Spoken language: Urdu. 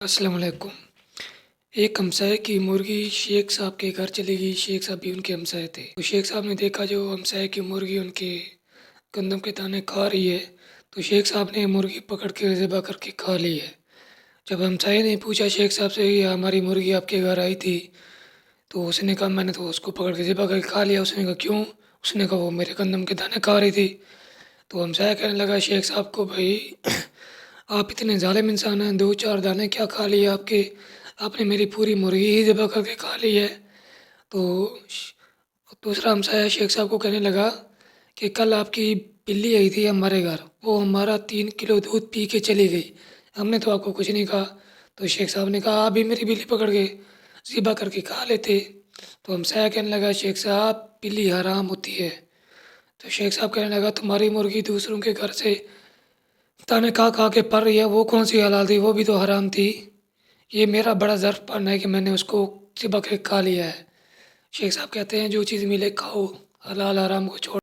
السلام علیکم۔ ایک ہمسائے کی مرغی شیخ صاحب کے گھر چلی گئی۔ شیخ صاحب بھی ان کے ہمسائے تھے، تو شیخ صاحب نے دیکھا جو ہمسائے کی مرغی ان کے گندم کے دانے کھا رہی ہے، تو شیخ صاحب نے مرغی پکڑ کے ذبح کر کے کھا لی ہے۔ جب ہمسائے نے پوچھا شیخ صاحب سے یہ ہماری مرغی آپ کے گھر آئی تھی، تو اس نے کہا میں نے تو اس کو پکڑ کے ذبح کر کے کھا لیا۔ اس نے کہا کیوں؟ اس نے کہا وہ میرے گندم کے دانے کھا رہی تھی۔ تو ہمسایہ کہنے لگا شیخ صاحب کو، بھائی آپ اتنے ظالم انسان ہیں، دو چار دانے کیا کھا لیے آپ نے میری پوری مرغی ہی ذبح کر کے کھا لی ہے۔ تو دوسرا ہمسایہ شیخ صاحب کو کہنے لگا کہ کل آپ کی بلی آئی تھی ہمارے گھر، وہ ہمارا 3 کلو دودھ پی کے چلی گئی، ہم نے تو آپ کو کچھ نہیں کہا۔ تو شیخ صاحب نے کہا آپ بھی میری بلی پکڑ کے ذبح کر کے کھا لیتے۔ تو ہمسایہ کہنے لگا شیخ صاحب بلی حرام ہوتی ہے۔ تو شیخ صاحب کہنے لگا تمہاری مرغی دوسروں کے گھر سے دانے کھا کھا کے پڑ رہی ہے، وہ کون سی حلال تھی؟ وہ بھی تو حرام تھی۔ یہ میرا بڑا ظرف پن ہے کہ میں نے اس کو ذبح کر کے کھا لیا ہے۔ شیخ صاحب کہتے ہیں جو چیز ملے کھاؤ، حلال حرام کو چھوڑ